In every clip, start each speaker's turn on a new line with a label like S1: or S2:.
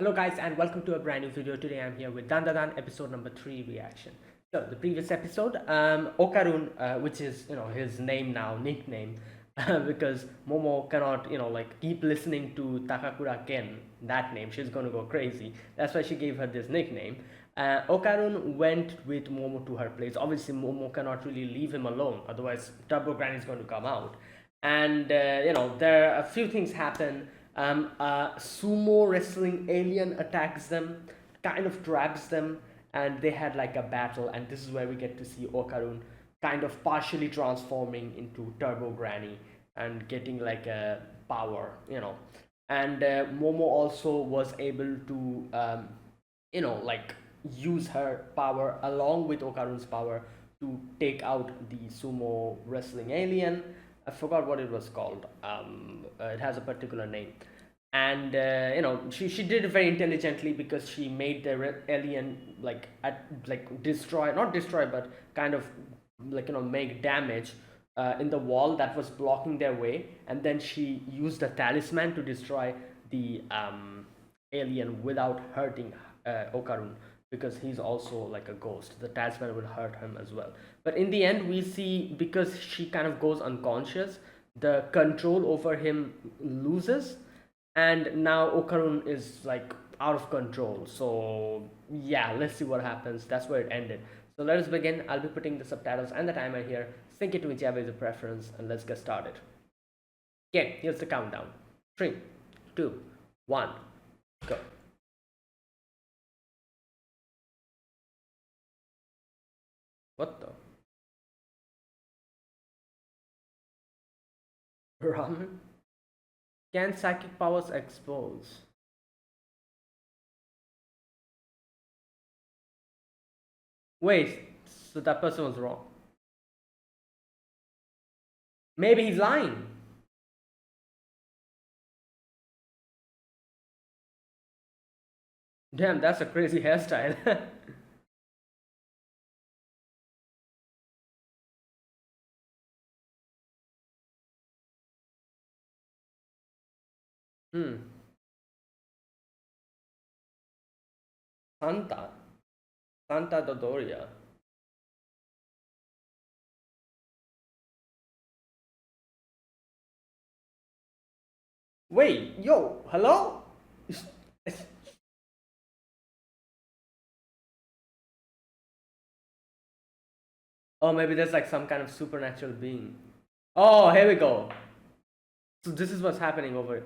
S1: Hello guys and welcome to a brand new video. Today I'm here with Dandadan episode number 3 reaction. So the previous episode, Okarun, which is his name now, nickname, because Momo cannot like keep listening to Takakura Ken, that name. She's gonna go crazy. That's why she gave her this nickname. Okarun went with Momo to her place. Obviously Momo cannot really leave him alone, otherwise Turbo Granny is going to come out. And there are a few things happen. A sumo wrestling alien attacks them, kind of traps them, and they had like a battle. And this is where we get to see Okarun kind of partially transforming into Turbo Granny and getting like a power. And Momo also was able to, like use her power along with Okarun's power to take out the sumo wrestling alien. I forgot what it was called. It has a particular name, and she did it very intelligently because she made the alien destroy, not destroy, but kind of make damage in the wall that was blocking their way, and then she used the talisman to destroy the alien without hurting Okarun, because he's also like a ghost. The talisman will hurt him as well. But in the end, we see, because she kind of goes unconscious, the control over him loses, and now Okarun is like out of control. So yeah, let's see what happens. That's where it ended. So let us begin. I'll be putting the subtitles and the timer here. Sync it to whichever is your preference, and let's get started. Okay, here's the countdown. 3, 2, 1, go. What the? Ramen? Can psychic powers expose? Wait, so that person was wrong. Maybe he's lying. Damn, that's a crazy hairstyle. Hmm. Santa. Santa Dodoria. Wait, yo, hello? Oh, maybe there's like some kind of supernatural being. Oh, here we go. So this is what's happening over.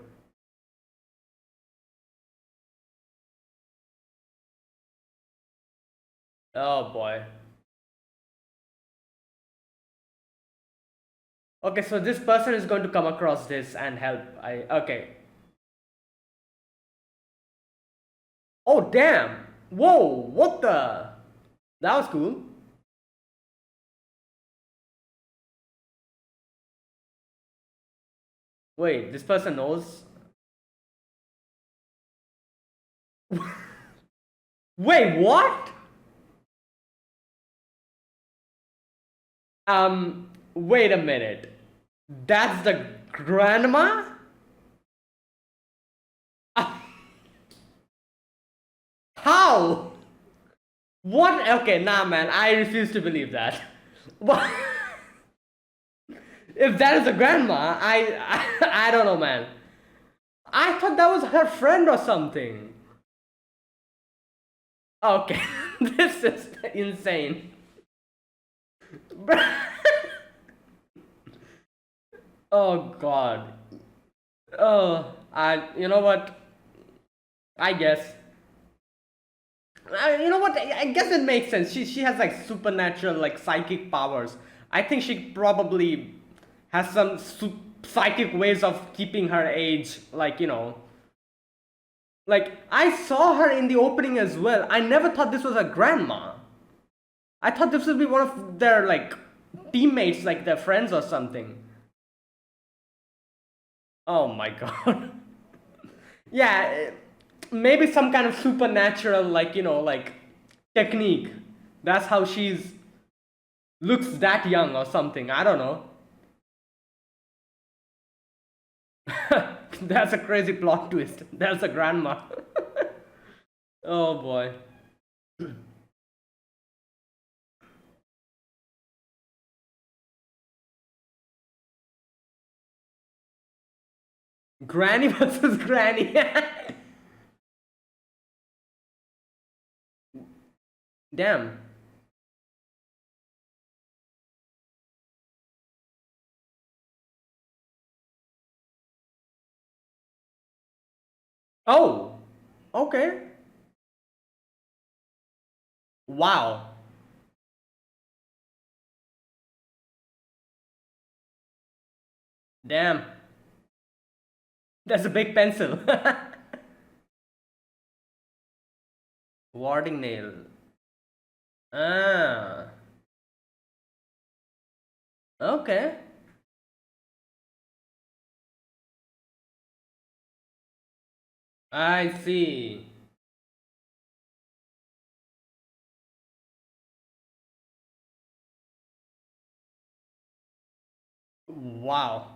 S1: Oh boy. Okay, so this person is going to come across this and help. Okay. Oh damn. Whoa, what the? That was cool. Wait, this person knows. Wait, what? Wait a minute. That's the grandma? How? What? Okay, nah, man. I refuse to believe that. What? If that is a grandma, I don't know, man. I thought that was her friend or something. Okay, this is insane. Oh God. Oh, you know what? I guess. You know what? I guess it makes sense. She has like supernatural, like psychic powers. I think she probably has some psychic ways of keeping her age, like I saw her in the opening as well. I never thought this was a grandma. I thought this would be one of their like teammates, like their friends or something. Oh my God. Yeah, maybe some kind of supernatural, like technique. That's how she's looks that young or something. I don't know. That's a crazy plot twist. That's a grandma. Oh boy. Granny versus Granny. Damn. Oh. Okay. Wow. Damn. That's a big pencil. Warding nail. Ah. Okay. I see. Wow.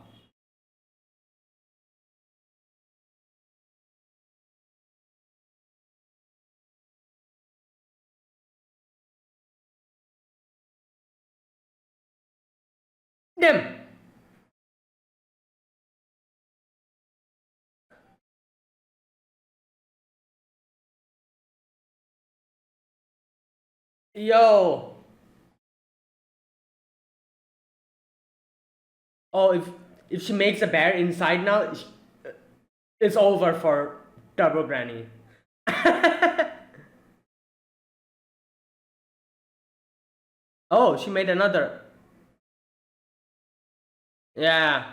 S1: Damn. Yo. Oh, if she makes a bear inside now, it's over for Turbo Granny. Oh, she made another. Yeah.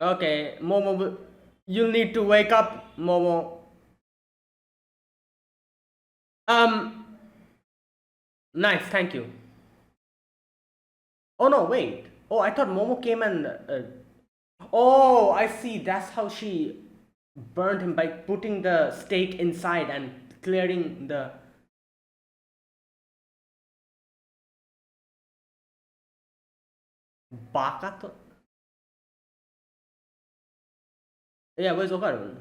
S1: Okay, Momo, you'll need to wake up, Momo. Um, nice, thank you. Oh no, wait. Oh, I thought Momo came and. Oh, I see. That's how she burned him by putting the stake inside and clearing the. Baka? Yeah, where's Okarun?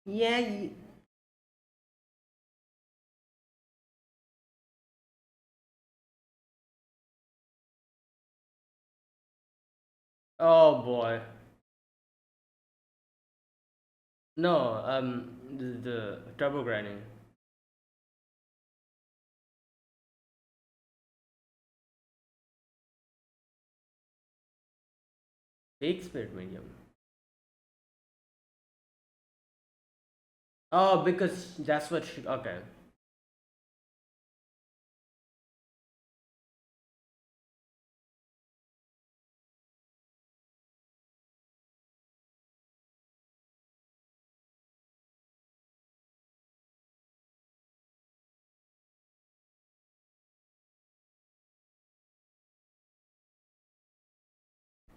S1: Yeah. Oh boy. No, the turbo grinding. Fake spirit medium. Oh, because that's what she. Okay.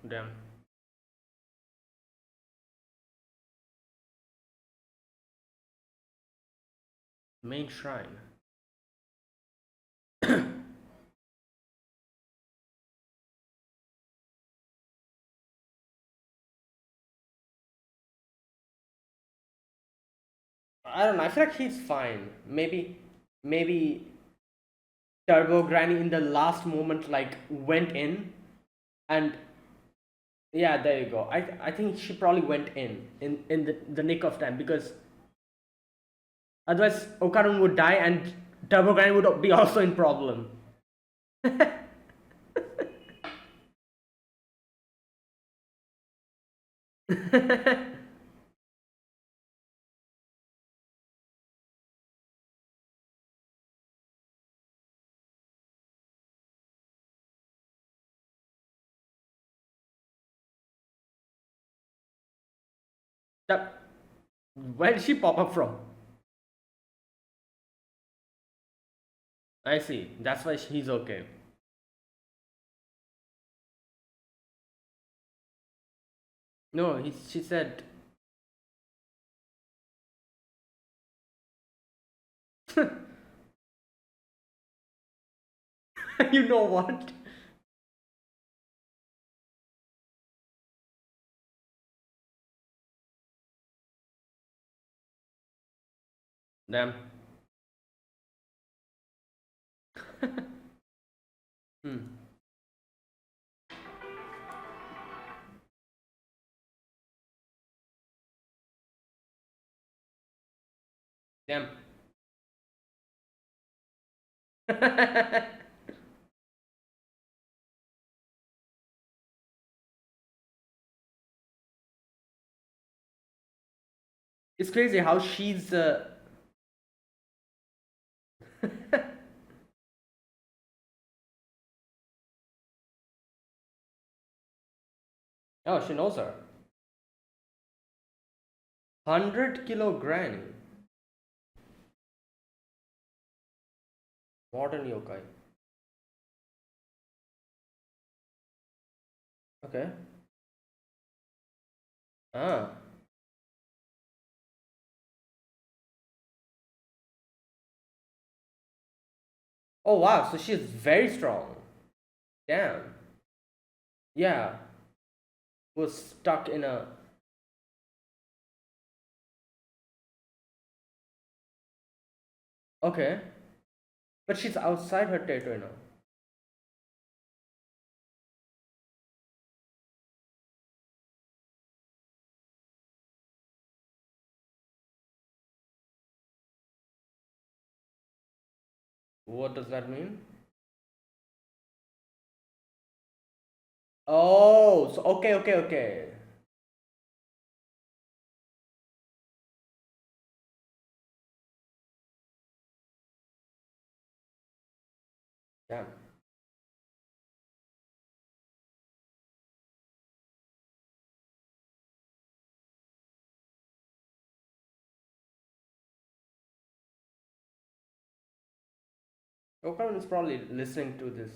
S1: Damn. Main shrine. I don't know. I feel like he's fine. Maybe Turbo Granny in the last moment like went in, and yeah, there you go. I think she probably went in the nick of time because otherwise Okarun would die and Turbo Granny would be also in problem. That, where did she pop up from? I see. That's why he's okay. No, she said, you know what? Damn. Hmm. Damn. It's crazy how she's. Oh, she knows her. 100 kilo granny. Modern yokai. Okay. Ah. Oh wow, so she's very strong. Damn. Yeah. Was stuck in a. Okay. But she's outside her territory now. What does that mean? Oh, so okay, okay, okay. Damn. Okarun is probably listening to this.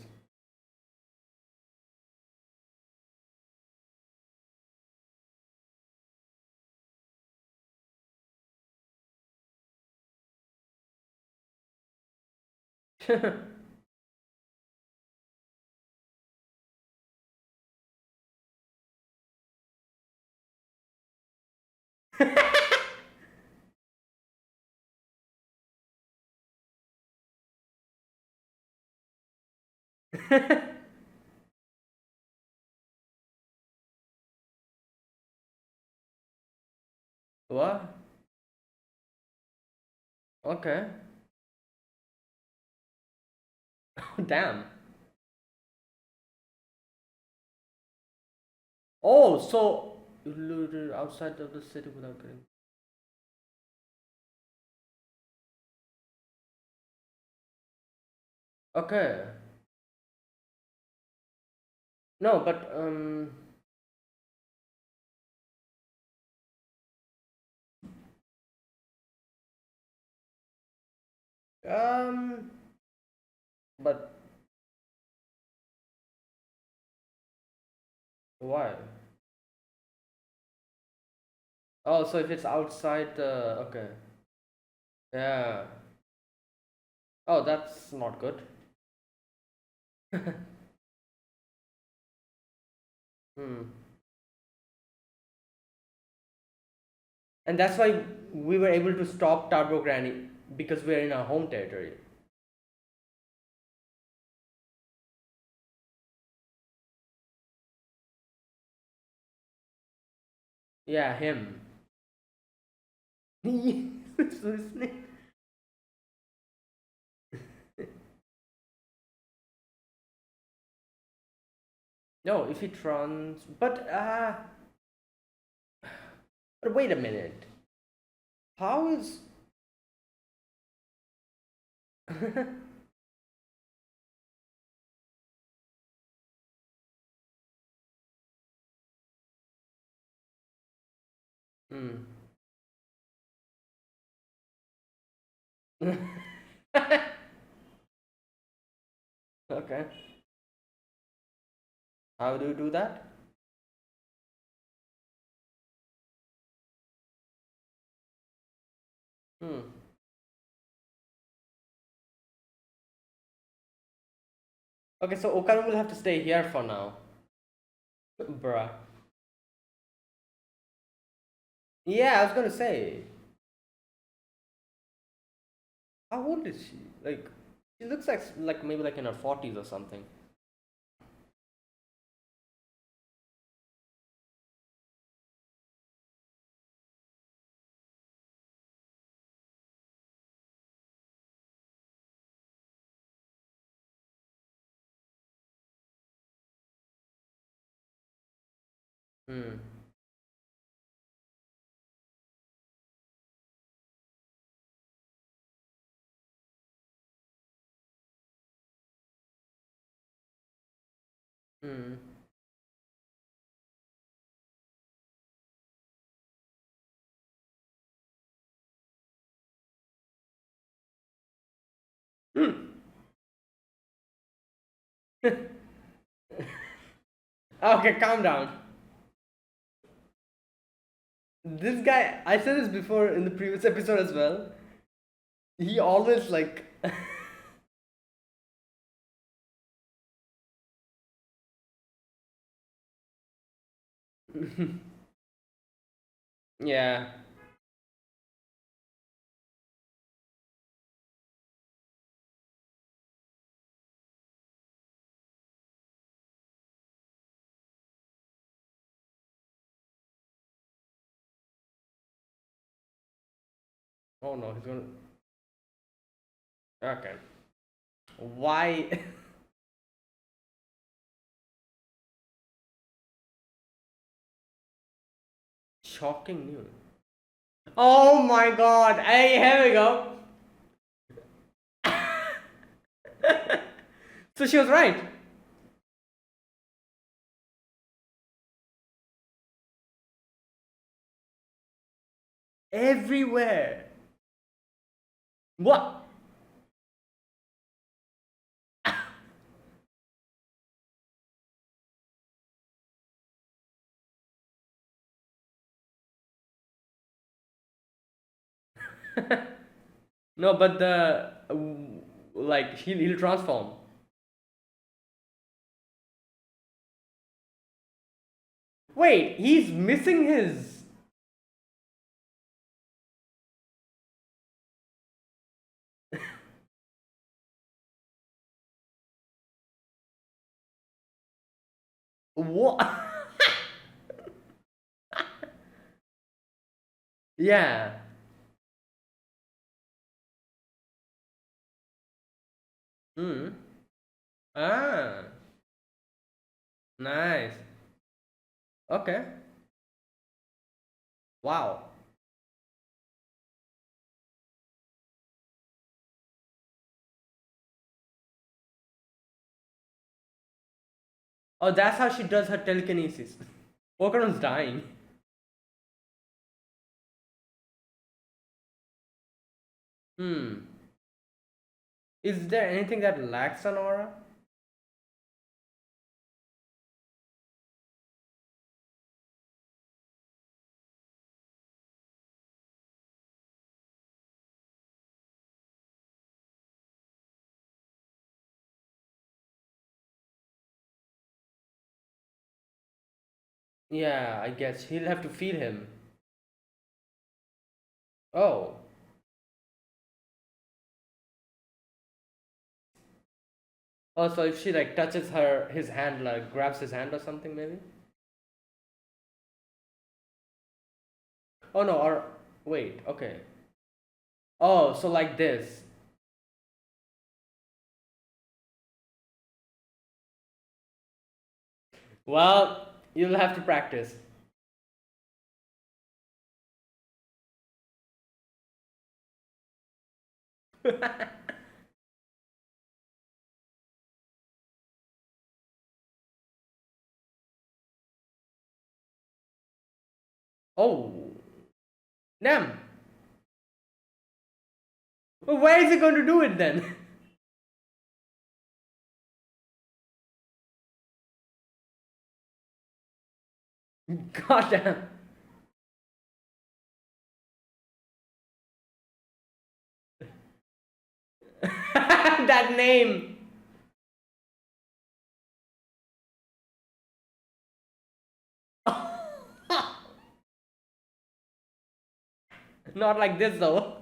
S1: What? Okay. Damn. Oh, so looted outside of the city without getting. Okay. No, but um, but why? Oh, so if it's outside the okay. Yeah. Oh, that's not good. Hmm. And that's why we were able to stop Turbo Granny because we're in our home territory. Yeah, him. He's listening. No, if he trans, but wait a minute. How is? Hmm. Okay. How do you do that? Hmm. Okay, so Okaru will have to stay here for now. Bruh. Yeah, I was gonna say. How old is she? Like, she looks like maybe like in her 40s or something. Hmm. Hmm. Okay, calm down. This guy, I said this before in the previous episode as well. He always like, yeah. Oh no, he's gonna. Okay. Why? Shocking news. Oh my god. Hey, here we go. So she was right. Everywhere. What? No, but the like he'll transform. Wait, he's missing his. What? Yeah. Hmm. Ah. Nice. Okay. Wow. Oh, that's how she does her telekinesis. Okaron's dying. Hmm. Is there anything that lacks on aura? Yeah, I guess he'll have to feed him. Oh. Also, if she like touches his hand, like grabs his hand or something, maybe. Oh no, or wait, okay. Oh, so like this. Well, you'll have to practice. Oh, damn. Well, where is he going to do it then? God damn. that name. Not like this though.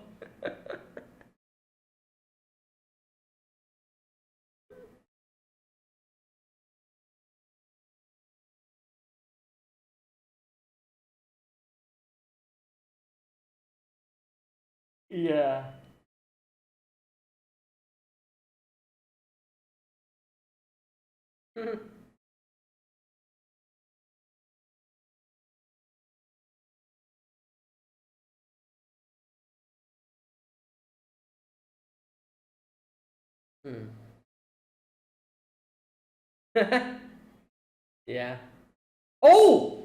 S1: Yeah. Hmm. Yeah. Oh!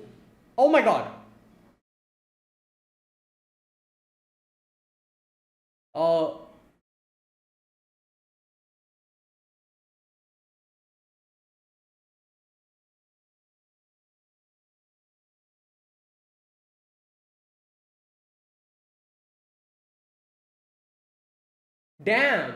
S1: Oh my god. Oh, damn.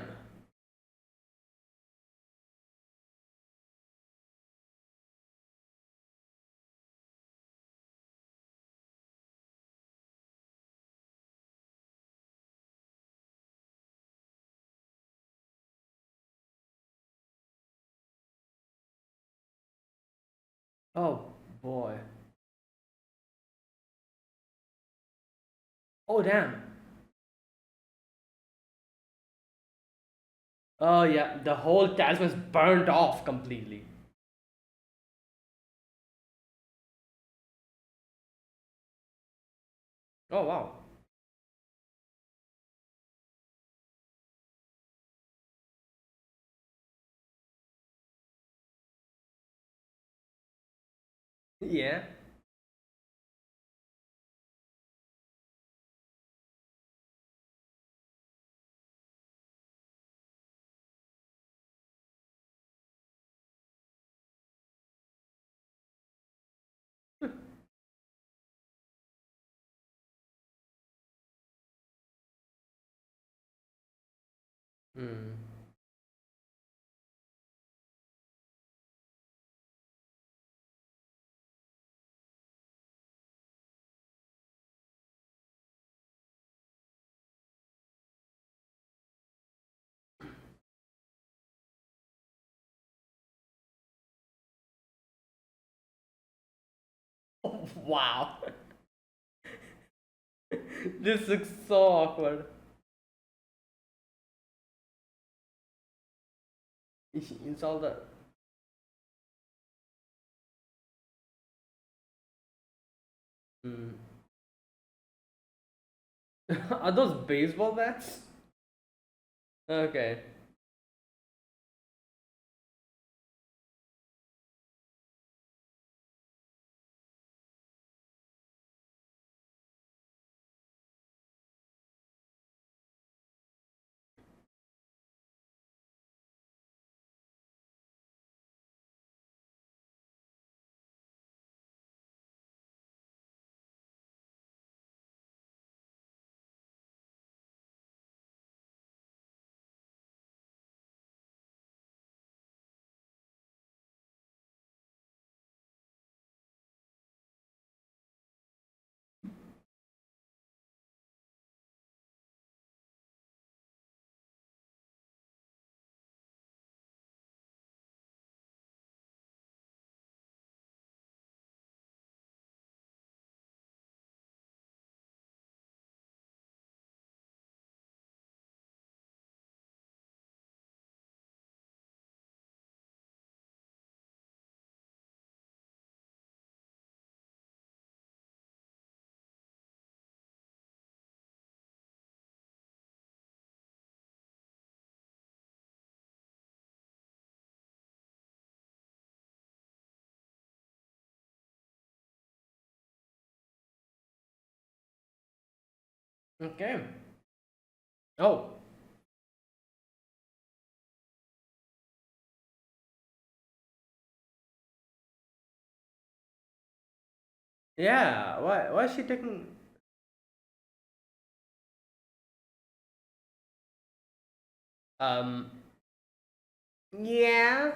S1: Oh boy. Oh damn. Oh yeah, the whole talisman's burnt off completely. Oh wow. Yeah. Hmm. Wow. This looks so awkward. It's all the. Hmm. Are those baseball bats? Okay. Okay. Oh. Yeah. Why is she taking. Um. Yeah.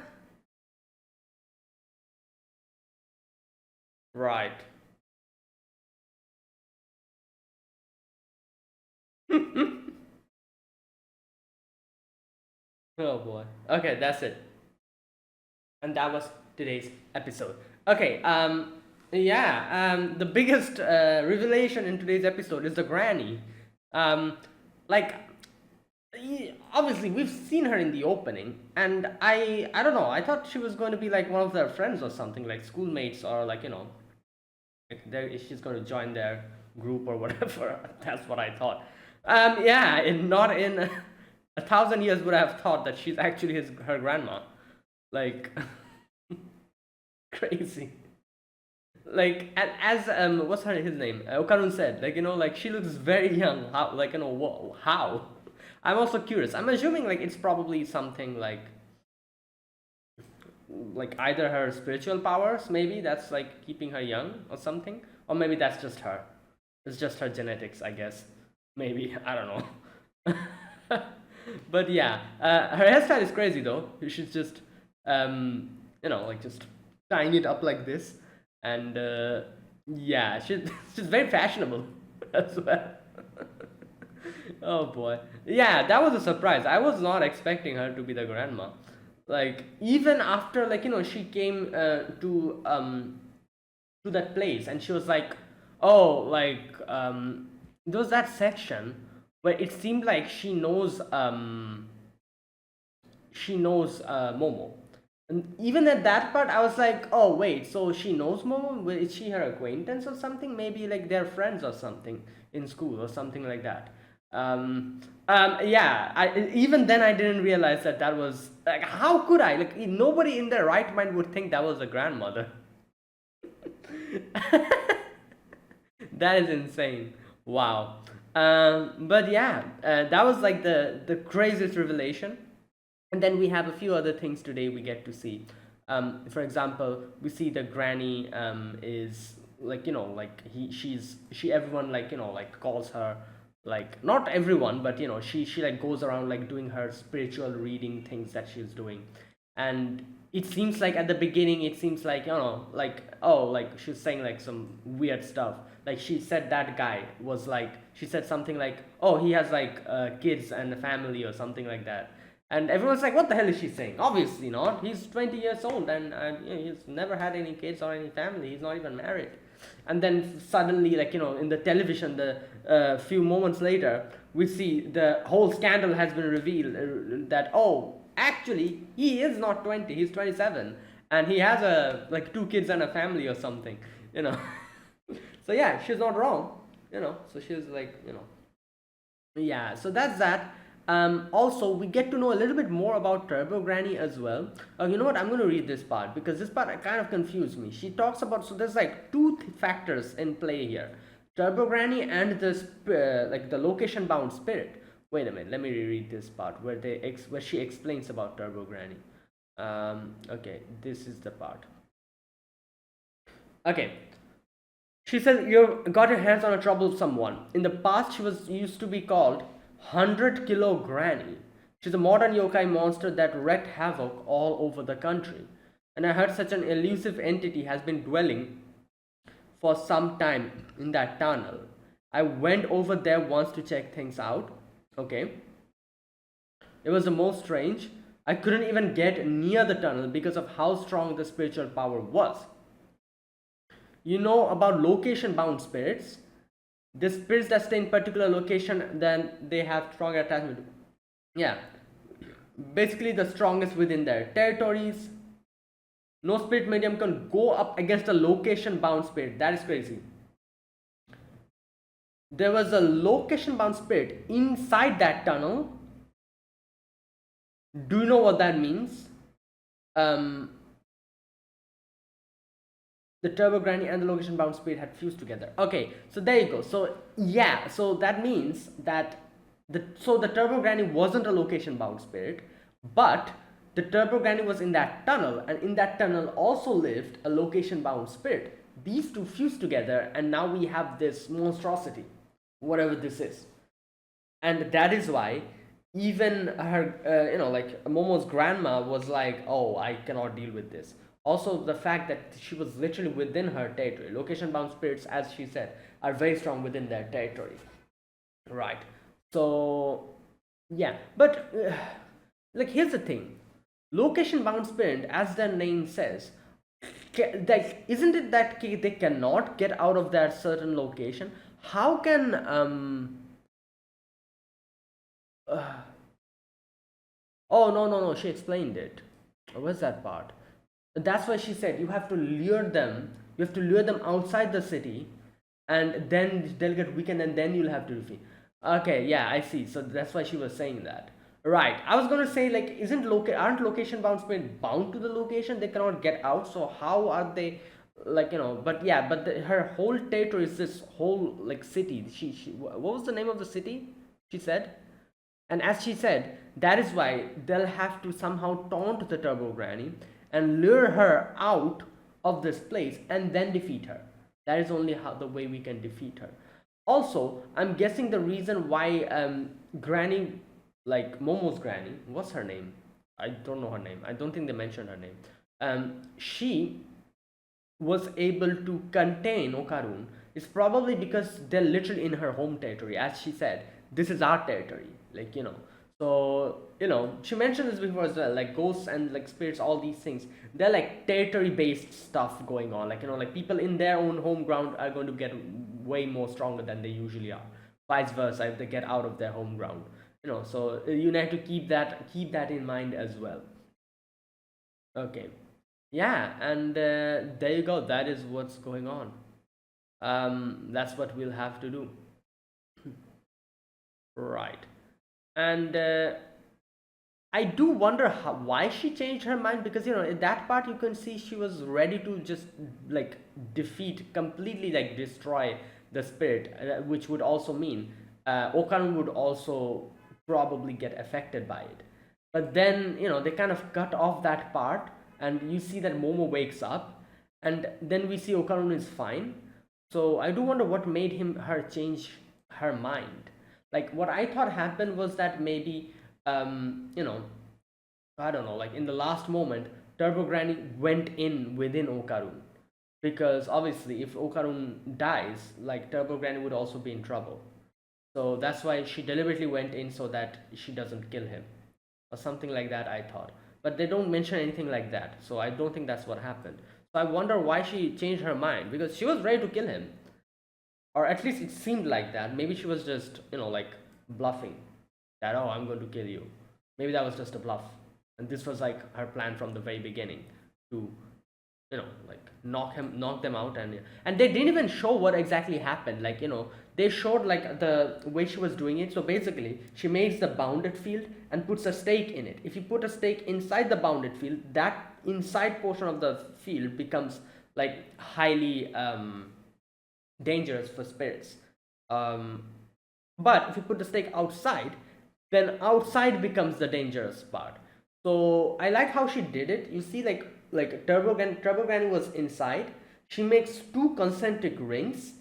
S1: Right. Oh boy. Okay, that's it. And that was today's episode. Okay, the biggest revelation in today's episode is the granny. Um, like, obviously we've seen her in the opening, and I don't know. I thought she was going to be like one of their friends or something, like schoolmates, or like like she's going to join their group or whatever. That's what I thought. Yeah, not in a thousand years would I have thought that she's actually her grandma. Like, crazy. Like, and as what's his name? Okarun said, like like she looks very young. How, like how? I'm also curious. I'm assuming like it's probably something like either her spiritual powers, maybe that's like keeping her young or something, or maybe that's just her. It's just her genetics, I guess. Maybe I don't know. But yeah, her hairstyle is crazy though. She's just like just tying it up like this, and yeah, she's very fashionable as well. Oh boy. Yeah, that was a surprise. I was not expecting her to be the grandma. Like even after like she came to that place and she was like, "Oh, like there was that section where it seemed like she knows Momo." And even at that part, I was like, "Oh wait, so she knows Momo? Is she her acquaintance or something? Maybe like they're friends or something in school or something like that." Yeah. Even then I didn't realize that was like, how could I? Like nobody in their right mind would think that was a grandmother. That is insane. Wow. But yeah, that was like the craziest revelation. And then we have a few other things today we get to see. For example, we see the granny is like like she everyone like like calls her, like not everyone, but she like goes around like doing her spiritual reading things that she's doing. And it seems like at the beginning it seems like like, oh, like she's saying like some weird stuff. Like she said that guy was like, she said something like, oh, he has like kids and a family or something like that. And everyone's like, what the hell is she saying? Obviously not. He's 20 years old and he's never had any kids or any family. He's not even married. And then suddenly, like, in the television, the few moments later, we see the whole scandal has been revealed, that, oh, actually, he is not 20, he's 27. And he has like two kids and a family or something, you know. So yeah, she's not wrong, So she's like, yeah, so that's that. Also, we get to know a little bit more about Turbo Granny as well. You know what? I'm going to read this part because this part kind of confused me. She talks about, so there's like two factors in play here: Turbo Granny and the like the location bound spirit. Wait a minute, let me reread this part where where she explains about Turbo Granny. Okay, this is the part. Okay, she says you've got your hands on a troublesome one. In the past, she was used to be called 100 Kilo Granny. She's a modern yokai monster that wreaked havoc all over the country. And I heard such an elusive entity has been dwelling for some time in that tunnel. I went over there once to check things out. Okay. It was the most strange. I couldn't even get near the tunnel because of how strong the spiritual power was. You know about location bound spirits. The spirits that stay in particular location, then they have stronger attachment. Yeah, basically the strongest within their territories. No spirit medium can go up against a location bound spirit. That is crazy. There was a location bound spirit inside that tunnel. Do you know what that means? The Turbo Granny and the location bound spirit had fused together. Okay, so there you go. So yeah, so that means that the Turbo Granny wasn't a location bound spirit, but the Turbo Granny was in that tunnel, and in that tunnel also lived a location bound spirit. These two fused together, and now we have this monstrosity, whatever this is. And that is why even her like Momo's grandma was like, oh, I cannot deal with this. Also, the fact that she was literally within her territory. Location bound spirits, as she said, are very strong within their territory, right? So yeah, but like, here's the thing: location bound spirit, as their name says, like, isn't it that they cannot get out of that certain location? How can uh, oh, no, no, no, she explained it. What's that part? That's why she said you have to lure them. You have to lure them outside the city, and then they'll get weakened, and then you'll have to defeat. Okay, yeah, I see. So that's why she was saying that. Right. I was gonna say, like, aren't location bound spirit bound to the location? They cannot get out. So how are they, like, But yeah, but her whole territory is this whole, like, city. What was the name of the city? She said. And as she said, that is why they'll have to somehow taunt the Turbo Granny and lure her out of this place and then defeat her. That is only how the way we can defeat her. Also, I'm guessing the reason why Granny, like Momo's Granny, what's her name? I don't know her name. I don't think they mentioned her name. She was able to contain Okarun is probably because they're literally in her home territory. As she said, this is our territory. Like, So, she mentioned this before as well, like ghosts and like spirits, all these things. They're like territory based stuff going on. Like, like people in their own home ground are going to get way more stronger than they usually are. Vice versa, if they get out of their home ground. So you need to keep that in mind as well. Okay. Yeah, and there you go. That is what's going on. That's what we'll have to do. Right. And I do wonder why she changed her mind, because in that part you can see she was ready to just like defeat completely, like destroy the spirit, which would also mean Okan would also probably get affected by it. But then they kind of cut off that part, and you see that Momo wakes up, and then we see Okarun is fine. So I do wonder what made her change her mind. Like, what I thought happened was that maybe I don't know, like in the last moment, Turbo Granny went in within Okarun, because obviously if Okarun dies, like Turbo Granny would also be in trouble. So that's why she deliberately went in, so that she doesn't kill him or something like that, I thought. But they don't mention anything like that, so I don't think that's what happened. So I wonder why she changed her mind, because she was ready to kill him, or at least it seemed like that. Maybe she was just like bluffing that, oh, I'm going to kill you. Maybe that was just a bluff, and this was like her plan from the very beginning, to like knock them out. And they didn't even show what exactly happened. Like, they showed like the way she was doing it. So basically she makes the bounded field and puts a stake in it. If you put a stake inside the bounded field, that inside portion of the field becomes like highly dangerous for spirits. um, but if you put the stake outside, then outside becomes the dangerous part. So I like how she did it. You see, like Turbo Granny was inside. She makes two concentric rings,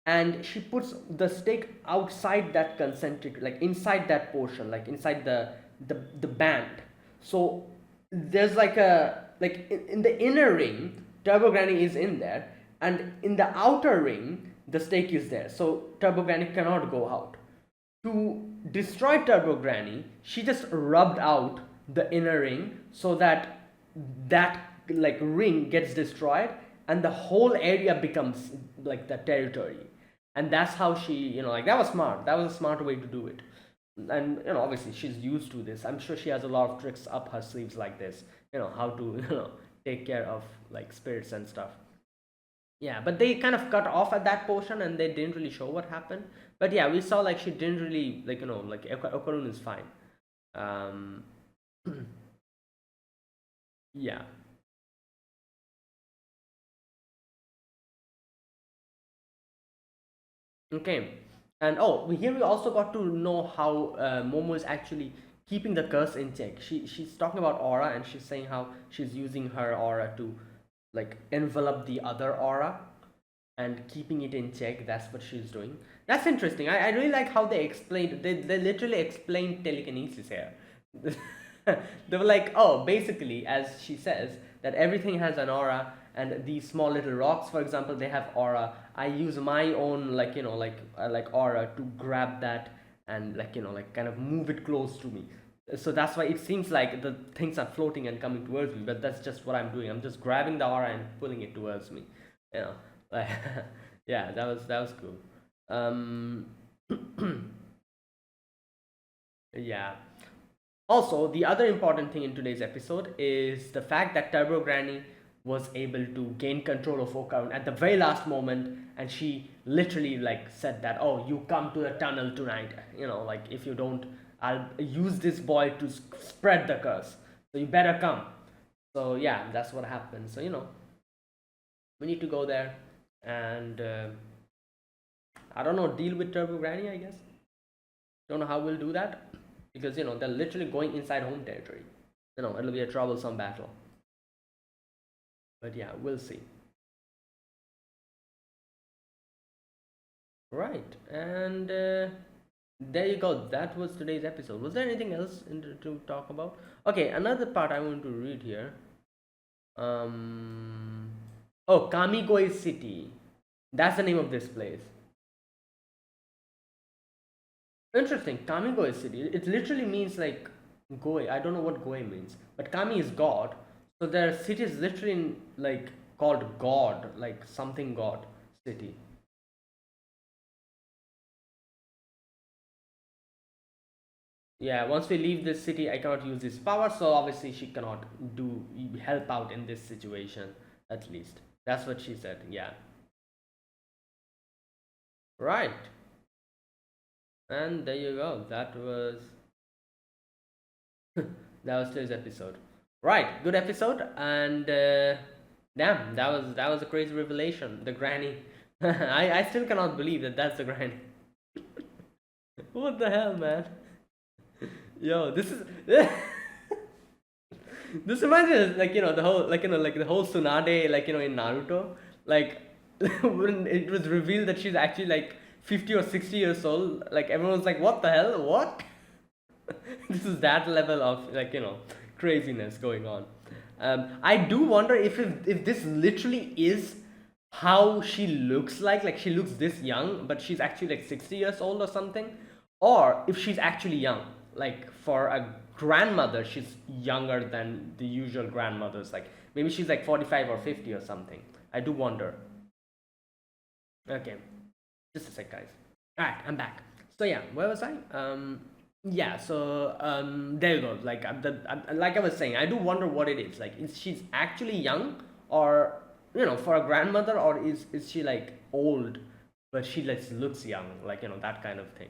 S1: and she puts the stake outside that concentric, like inside that portion, like inside the band. So there's like in the inner ring, Turbo Granny is in there, and in the outer ring, the stake is there. So Turbo Granny cannot go out. To destroy Turbo Granny, she just rubbed out the inner ring, so that that like ring gets destroyed, and the whole area becomes like the territory. And that's how she, like, that was smart. That was a smart way to do it. And obviously she's used to this. I'm sure she has a lot of tricks up her sleeves like this. How to take care of like spirits and stuff. Yeah, but they kind of cut off at that portion, and they didn't really show what happened. But yeah, we saw like she didn't really, like, like Okarun is fine. Um, yeah. Okay. And oh, here we also got to know how Momo is actually keeping the curse in check. She's talking about aura, and she's saying how she's using her aura to like envelop the other aura, and keeping it in check. That's what she's doing. That's interesting. I really like how they explained. They literally explained telekinesis here. They were like, oh, basically, as she says, that everything has an aura, and these small little rocks, for example, they have aura. I use my own, like, like aura to grab that and, like, like kind of move it close to me. So that's why it seems like the things are floating and coming towards me, but that's just what I'm doing. I'm just grabbing the aura and pulling it towards me. You know, like, yeah, that was cool. Um, yeah. Also, the other important thing in today's episode is the fact that Turbo Granny was able to gain control of Okarun at the very last moment, and she literally like said that, "Oh, you come to the tunnel tonight. Like if you don't, I'll use this boy to spread the curse. So you better come." So yeah, that's what happened. So we need to go there and I don't know, deal with Turbo Granny. I guess don't know how we'll do that because they're literally going inside home territory. It'll be a troublesome battle. But yeah, we'll see. Right, and there you go. That was today's episode. Was there anything else to talk about? Okay, another part I want to read here. Oh, Kamigoi City. That's the name of this place. Interesting. Kamigoi City. It literally means like Goi. I don't know what Goi means, but Kami is God. So their city is literally like called God, like something God city. Yeah, once we leave this city, I cannot use this power, so obviously she cannot do help out in this situation. At least that's what she said. Yeah, right. And there you go. That was today's episode. Right, good episode, and damn, that was a crazy revelation. The granny. I still cannot believe that that's the granny. What the hell, man? Yo, this is this reminds me of, like the whole like the whole Tsunade, like in Naruto, like when it was revealed that she's actually like 50 or 60 years old, like everyone was like, what the hell, what? This is that level of like craziness going on. I do wonder if this literally is how she looks like she looks this young but she's actually like 60 years old or something, or if she's actually young, like for a grandmother she's younger than the usual grandmothers, like maybe she's like 45 or 50 or something. I do wonder. Okay, just a sec, guys. All right, I'm back. So yeah, where was I? Yeah. So there you go. Like like I was saying, I do wonder what it is. Like, is she's actually young, or for a grandmother, or is she like old, but she looks young, like that kind of thing.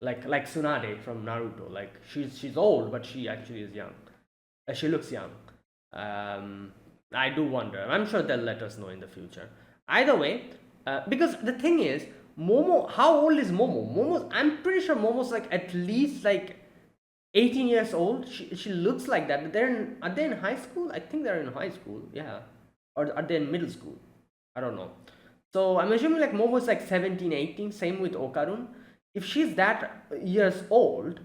S1: Like Tsunade from Naruto. Like she's old, but she actually is young. She looks young. I do wonder. I'm sure they'll let us know in the future. Either way, because the thing is, Momo, how old is Momo? I'm pretty sure Momo's like at least like 18 years old. She looks like that. But are they in high school? I think they're in high school. Yeah, or are they in middle school? I don't know. So I'm assuming like Momo's like 17, 18. Same with Okarun. If she's that years old,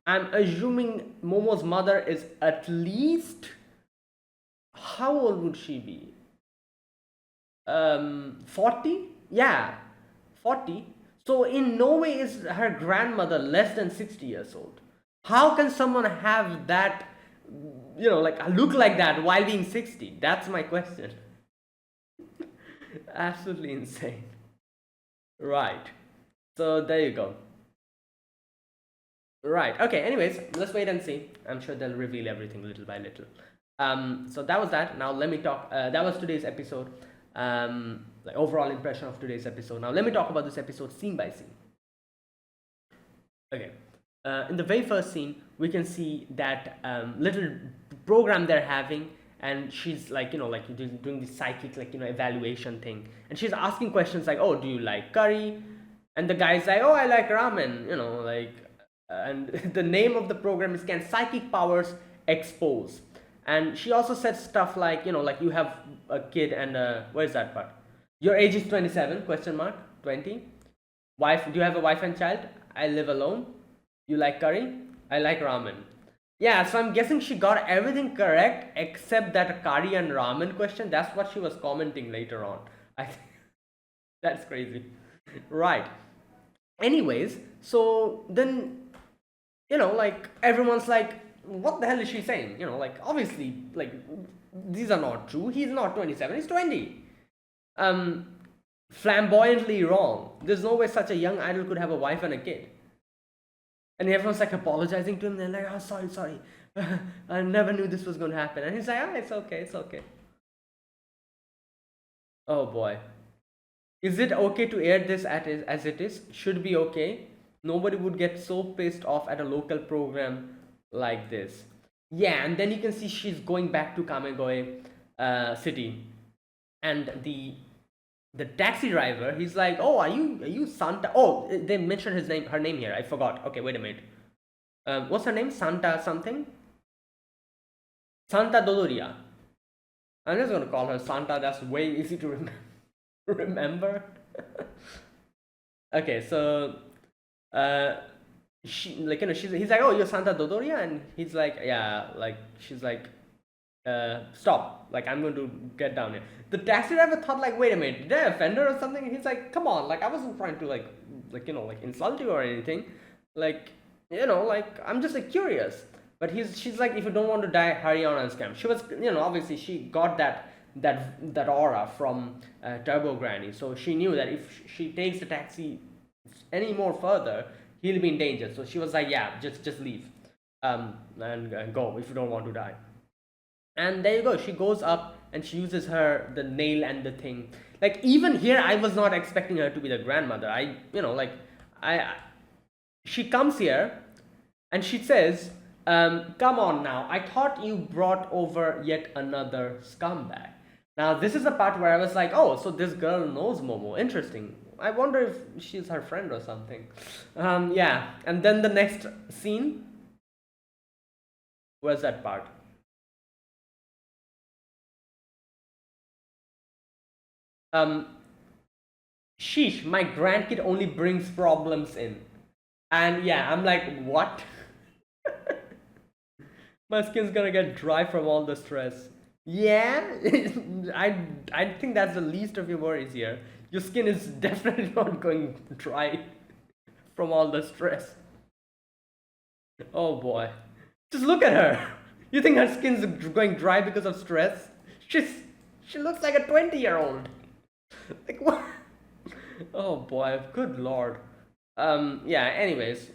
S1: I'm assuming Momo's mother is at least, how old would she be? 40? Yeah, 40. So in no way is her grandmother less than 60 years old. How can someone have that, like look like that while being 60? That's my question. Absolutely insane. Right. So there you go. Right. Okay. Anyways, let's wait and see. I'm sure they'll reveal everything little by little. So that was that. Now let me talk. That was today's episode. Like overall impression of today's episode. Now let me talk about this episode scene by scene. Okay. In the very first scene, we can see that little program they're having, and she's like like doing this psychic evaluation thing, and she's asking questions like, "Oh, do you like curry?" And the guy's like, "Oh, I like ramen." Like, and the name of the program is "Can Psychic Powers Expose?" And she also said stuff like, like you have a kid and where's that part? Your age is 27, question mark, 20. Wife, do you have a wife and child? I live alone. You like curry? I like ramen. Yeah, so I'm guessing she got everything correct except that curry and ramen question. That's what she was commenting later on. I think that's crazy. Right. Anyways, so then, like everyone's like, what the hell is she saying? Like obviously, like these are not true. He's not 27, he's 20. Um, Flamboyantly wrong. There's no way such a young idol could have a wife and a kid. And everyone's like apologizing to him. They're like, oh, sorry. I never knew this was going to happen. And he's like, it's okay, it's okay. Oh boy. Is it okay to air this as it is? Should be okay. Nobody would get so pissed off at a local program like this. Yeah, and then you can see she's going back to Kamegoe city. And the taxi driver, he's like, oh, are you Santa? Oh, they mentioned her name here. I forgot. Okay, wait a minute. What's her name? Santa something? Santa Doloria. I'm just gonna call her Santa. That's way easy to remember. Okay, so she like he's like, oh, you're Santa Dodoria, and he's like, yeah, like she's like, stop, like I'm going to get down here. The taxi driver thought like, wait a minute, did I offend her or something? And he's like, come on, like I wasn't trying to like insult you or anything, like like I'm just like curious. But she's like, if you don't want to die, hurry on and scam. She was, obviously she got that aura from Turbo Granny, so she knew that if she takes the taxi any more further, he'll be in danger. So she was like, yeah, just leave, and go if you don't want to die. And there you go, she goes up and she uses the nail and the thing. Like even here, I was not expecting her to be the grandmother. I she comes here and she says, come on now, I thought you brought over yet another scumbag. Now this is the part where I was like, oh, so this girl knows Momo, interesting. I wonder if she's her friend or something. Yeah, and then the next scene, where's that part? um sheesh, my grandkid only brings problems in. And yeah, I'm like, what? My skin's gonna get dry from all the stress. Yeah, I think that's the least of your worries here. Your skin is definitely not going dry from all the stress. Oh boy, just look at her. You think her skin's going dry because of stress? She's she looks like a 20-year-old. Like what? Oh boy, good lord. Yeah, anyways.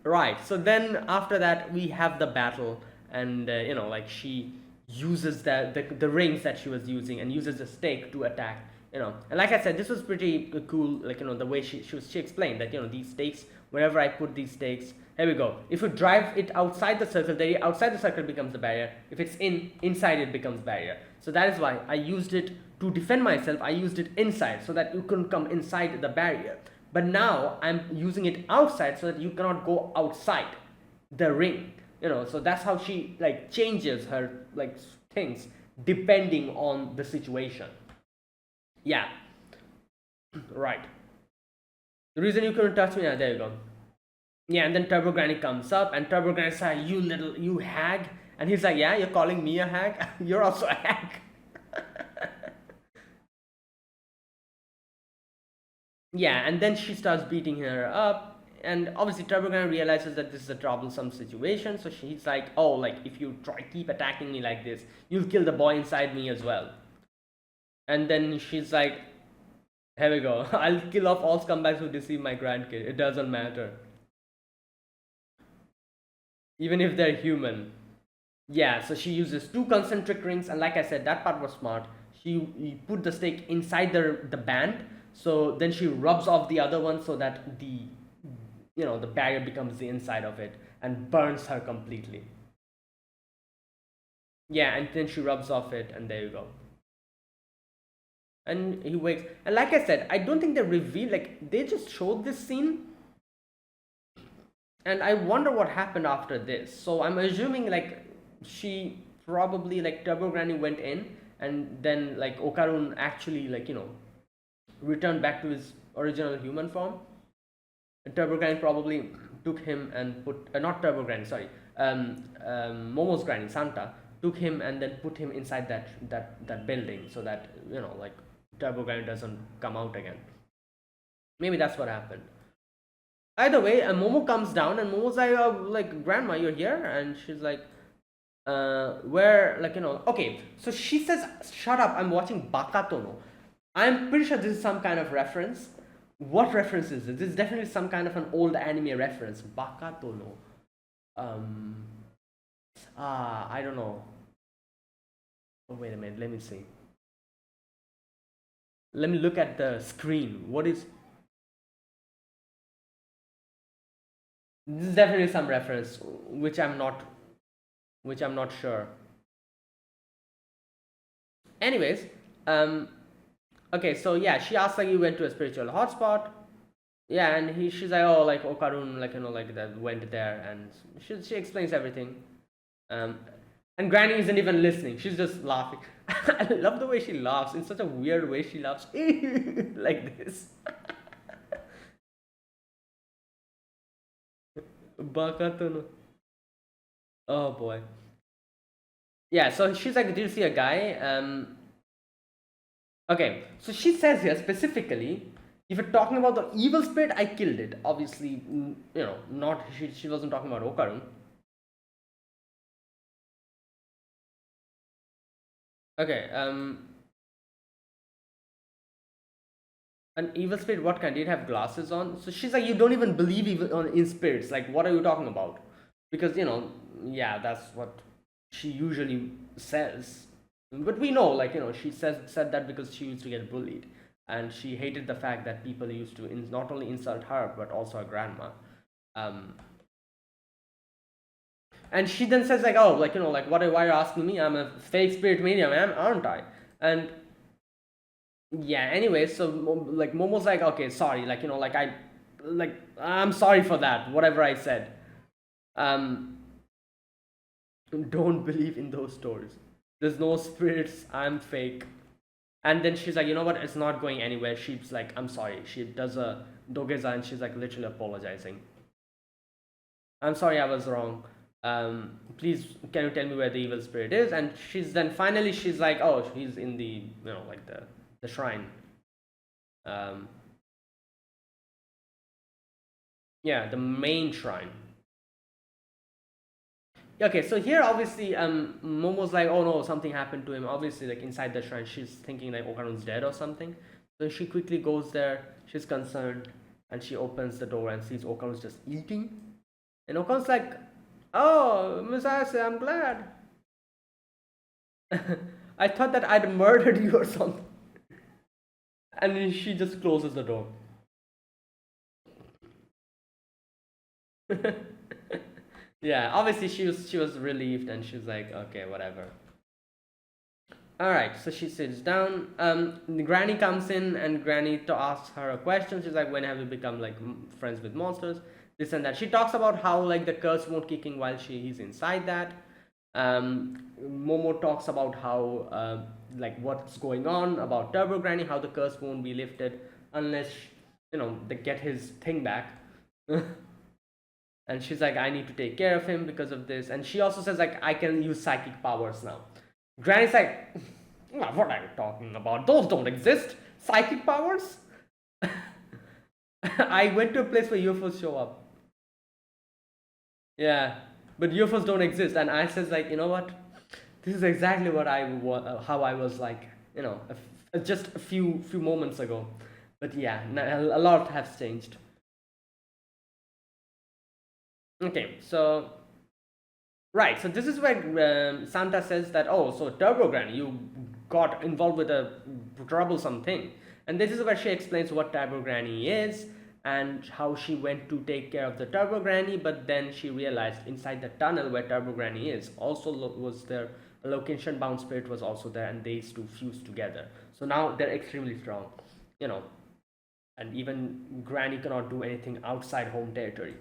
S1: Right, so then after that we have the battle, and like she uses the rings that she was using and uses the stake to attack. And like I said, this was pretty cool. Like the way she explained that these stakes, wherever I put these stakes, here we go. If you drive it outside the circle, the outside the circle becomes the barrier. If it's inside, it becomes barrier. So that is why I used it to defend myself. I used it inside so that you couldn't come inside the barrier. But now I'm using it outside so that you cannot go outside the ring. So that's how she like changes her like things depending on the situation. Yeah. Right. The reason you couldn't touch me, yeah, there you go. Yeah, and then Turbo Granny comes up, and Turbo Granny's like, you hag. And he's like, yeah, you're calling me a hag? You're also a hag. Yeah, and then she starts beating her up, and obviously Turbo Granny realizes that this is a troublesome situation, so she's like, oh, like, if you keep attacking me like this, you'll kill the boy inside me as well. And then she's like, here we go. I'll kill off all scumbags who deceive my grandkid. It doesn't matter. Even if they're human. Yeah, so she uses two concentric rings, and like I said, that part was smart. She put the stake inside the band, so then she rubs off the other one so that the barrier becomes the inside of it and burns her completely. Yeah, and then she rubs off it, and there you go. And he wakes. And like I said, I don't think they reveal, like they just showed this scene, and I wonder what happened after this. So I'm assuming like she probably, like Turbo Granny went in and then like Okarun actually like returned back to his original human form. And Turbo Granny probably took him and put not Turbo Granny, sorry, Momo's Granny Santa took him and then put him inside that building so that like Turbo Granny doesn't come out again. Maybe that's what happened. Either way, Momo comes down and Momo's like, Grandma, you're here, and she's like, where, like, okay. So she says, shut up, I'm watching Bakatono. I'm pretty sure this is some kind of reference. What reference is this? This is definitely some kind of an old anime reference. Bakatono. I don't know. Oh, wait a minute, let me see. Let me look at the screen. What is... This is definitely some reference, which I'm not sure. Anyways, okay, so yeah, she asked like, you went to a spiritual hotspot. Yeah, and she's like, oh, like Okarun, like like that went there, and she explains everything. And Granny isn't even listening. She's just laughing. I love the way she laughs. In such a weird way, she laughs like this. Bakatono. Oh boy. Yeah, so she's like, did you see a guy? Okay, so she says here specifically, if you're talking about the evil spirit, I killed it. Obviously, not she wasn't talking about Okarun. Okay, an evil spirit, what kind? Did it have glasses on? So she's like, you don't even believe in spirits. Like, what are you talking about? Because, yeah, that's what she usually says. But we know, like, she said that because she used to get bullied. And she hated the fact that people used to not only insult her, but also her grandma. And she then says, like, oh, like, like, why are you asking me? I'm a fake spirit medium, aren't I? And yeah, anyway, so like Momo's like, okay, sorry, like, like I'm sorry for that, whatever I said. Don't believe in those stories. There's no spirits, I'm fake. And then she's like, you know what, it's not going anywhere. She's like, I'm sorry. She does a dogeza and she's like literally apologizing. I'm sorry, I was wrong. Please, can you tell me where the evil spirit is? And she's like, oh, he's in the like the shrine. Yeah, the main shrine. Okay, so here obviously Momo's like, oh no, something happened to him. Obviously, like inside the shrine, she's thinking like Okarun's dead or something. So she quickly goes there. She's concerned, and she opens the door and sees Okarun's just eating. And Okarun's like, oh, Miss Ayase, I'm glad. I thought that I'd murdered you or something. And then she just closes the door. Yeah, obviously she was relieved and she's like, okay, whatever. All right, so she sits down. The Granny comes in and Granny asks her a question. She's like, when have you become like friends with monsters? This and that. She talks about how like the curse won't kick in while he's inside that. Momo talks about how like what's going on about Turbo Granny, how the curse won't be lifted unless they get his thing back. And she's like, I need to take care of him because of this. And she also says like, I can use psychic powers now. Granny's like, what are you talking about? Those don't exist. Psychic powers? I went to a place where UFOs show up. Yeah, but UFOs don't exist. And I says like, you know what? This is exactly what how I was like, just a few moments ago. But yeah, a lot has changed. Okay, so right, so this is where Santa says that, oh, so Turbo Granny, you got involved with a troublesome thing. And this is where she explains what Turbo Granny is and how she went to take care of the Turbo Granny, but then she realized inside the tunnel where Turbo Granny is also was there, a location bound spirit was also there, and these two fused together. So now they're extremely strong, and even Granny cannot do anything outside home territory.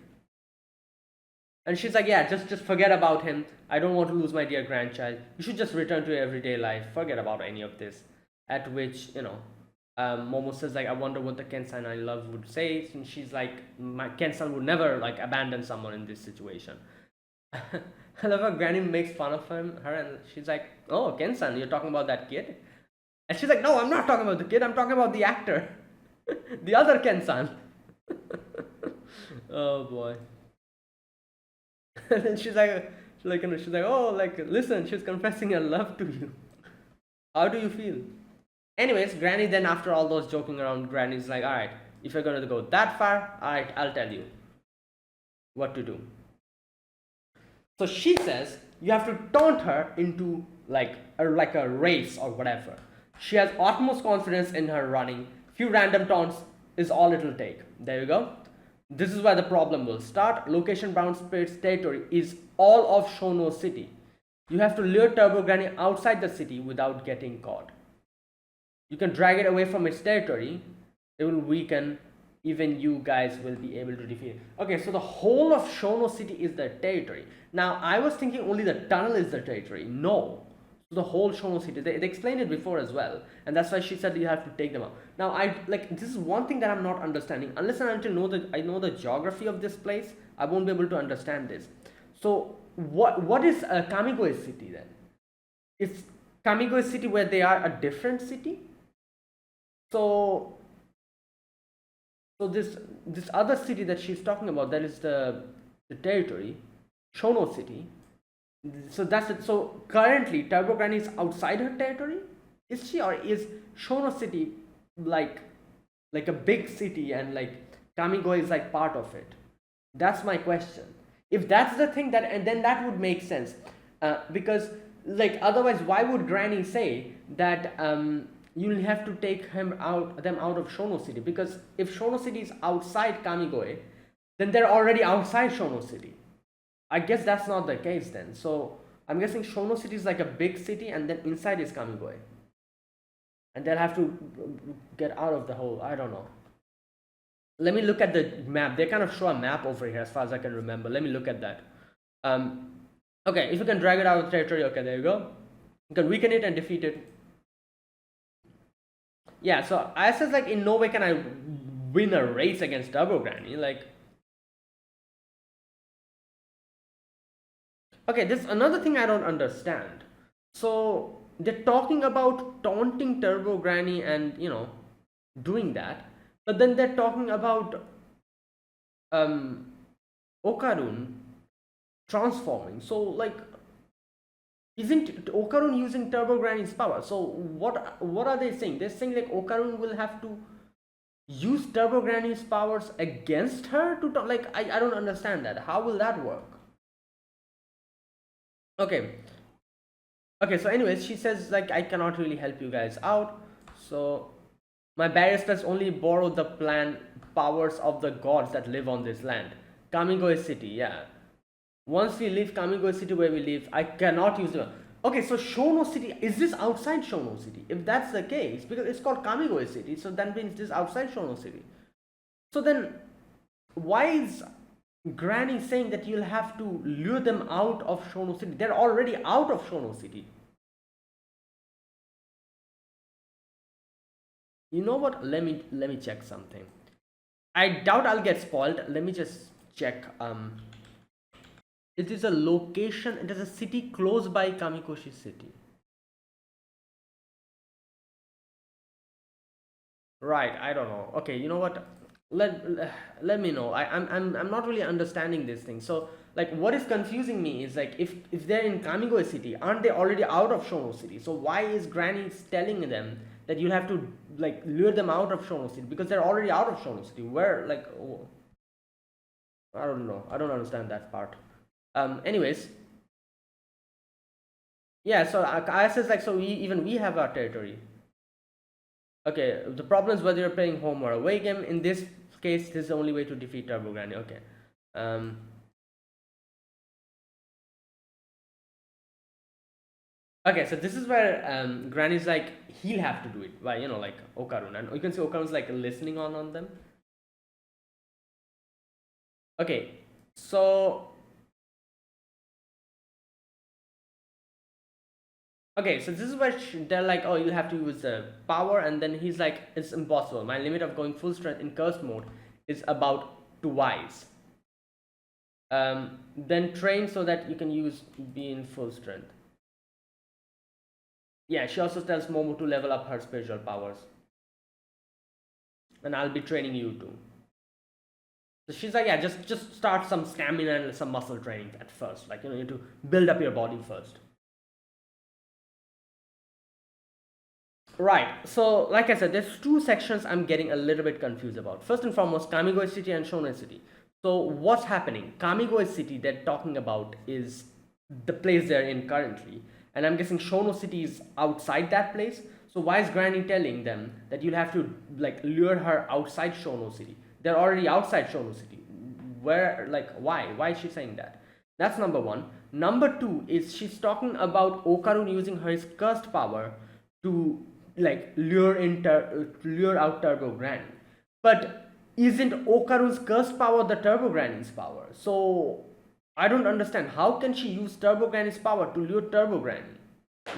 S1: And she's like, yeah, just forget about him. I don't want to lose my dear grandchild. You should just return to your everyday life. Forget about any of this. At which, Momo says like, I wonder what the Ken-san I love would say. And she's like, my Ken-san would never like abandon someone in this situation. I love how Granny makes fun of her, and she's like, oh, Ken-san, you're talking about that kid? And she's like, no, I'm not talking about the kid. I'm talking about the actor, the other Ken-san. Oh boy. And then she's like, oh, like, listen, she's confessing her love to you. How do you feel? Anyways, Granny then, after all those joking around, Granny's like, all right, if you're gonna go that far, all right, I'll tell you what to do. So she says you have to taunt her into like a race or whatever. She has utmost confidence in her running. Few random taunts is all it'll take. There you go. This is where the problem will start. Location bound spirit's territory is all of Shono City. You have to lure Turbo Granny outside the city without getting caught. You can drag it away from its territory. It will weaken. Even you guys will be able to defeat it. Okay, so the whole of Shono City is the territory. Now, I was thinking only the tunnel is the territory. No. The whole Shono City. They explained it before as well. And that's why she said you have to take them out. Now, this is one thing that I'm not understanding. Unless and until I know the geography of this place, I won't be able to understand this. So, what is Kamigoe City then? Is Kamigoe City where they are a different city? So this other city that she's talking about, that is the territory, Shono City. So that's it. So currently Turbo Granny is outside her territory? Is she, or is Shono City like a big city and like Kamigoe is like part of it? That's my question. If that's the thing, then that would make sense. Because like otherwise why would Granny say that you'll have to take them out of Shono City? Because if Shono City is outside Kamigoe, then they're already outside Shono City. I guess that's not the case then. So I'm guessing Shono City is like a big city and then inside is Kamigoe. And they'll have to get out of the whole, I don't know. Let me look at the map. They kind of show a map over here as far as I can remember. Let me look at that. Okay, if you can drag it out of the territory, okay, there you go. You can weaken it and defeat it. Yeah, so I says like in no way can I win a race against Turbo Granny. Like, okay, this is another thing I don't understand. So they're talking about taunting Turbo Granny and doing that, but then they're talking about Okarun transforming. So like, isn't Okarun using Turbo Granny's power? So what are they saying? They're saying like Okarun will have to use Turbo Granny's powers against her to like, I don't understand that. How will that work? Okay, so anyways, she says like, I cannot really help you guys out. So my barrier spells only borrow the powers of the gods that live on this land. Kamigoe City, yeah. Once we leave Kamigoe City where we live, I cannot use them. Okay, so Shono City, is this outside Shono City? If that's the case, because it's called Kamigoe City, so that means this outside Shono City. So then, why is Granny saying that you'll have to lure them out of Shono City? They're already out of Shono City. You know what? Let me check something. I doubt I'll get spoiled. Let me just check. It is a location. It is a city close by Kamikoshi City. Right. I don't know. Okay. You know what? Let me know. I'm not really understanding this thing. So like, what is confusing me is like, if they're in Kamigoe City, aren't they already out of Shono City? So why is Granny telling them that you have to like lure them out of Shono City? Because they're already out of Shono City. Where like, oh, I don't know. I don't understand that part. Anyways, yeah. So I says like, so we have our territory. Okay, the problem is whether you're playing home or away game. In this case, this is the only way to defeat Turbo Granny. Okay. Okay, so this is where Granny's like, he'll have to do it by, like Okarun. And you can see Okarun's like listening on them. Okay, so Okay, so this is where they're like, oh, you have to use the power, and then he's like, it's impossible. My limit of going full strength in cursed mode is about twice. Then train so that you can be in full strength. Yeah, she also tells Momo to level up her spiritual powers, and I'll be training you too. So she's like, yeah, just start some stamina and some muscle training at first. Like, you need to build up your body first. Right. So, like I said, there's two sections I'm getting a little bit confused about. First and foremost, Kamigoe City and Shonen City. So, what's happening? Kamigoe City they're talking about is the place they're in currently, and I'm guessing Shono City is outside that place. So, why is Granny telling them that you'll have to like lure her outside Shono City? They're already outside Shono City. Where, like, why? Why is she saying that? That's number one. Number two is she's talking about Okarun using her cursed power to like lure out Turbo Granny. But isn't Okarun's cursed power the Turbo Granny's power? So I don't understand. How can she use Turbo Granny's power to lure Turbo Granny?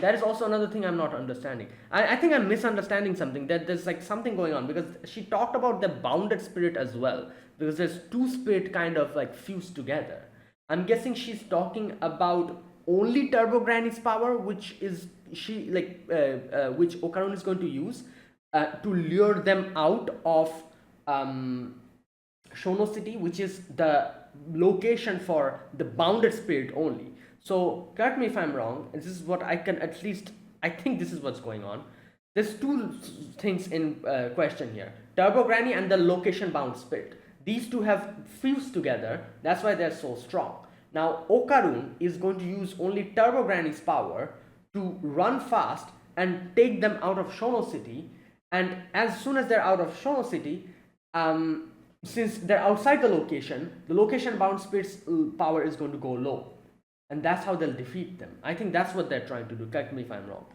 S1: That is also another thing I'm not understanding. I think I'm misunderstanding something. That there's like something going on because she talked about the bounded spirit as well. Because there's two spirit kind of like fused together. I'm guessing she's talking about only Turbo Granny's power, which is which Okarun is going to use to lure them out of Shono City, which is the location for the bounded spirit only. So correct me if I'm wrong. This is what I can at least. I think this is what's going on. There's two things in question here: Turbo Granny and the location bound spirit. These two have fused together. That's why they're so strong. Now Okarun is going to use only Turbo Granny's power to run fast and take them out of Shono City. And as soon as they're out of Shono City, since they're outside the location bound spirit's power is going to go low. And that's how they'll defeat them. I think that's what they're trying to do. Correct me if I'm wrong.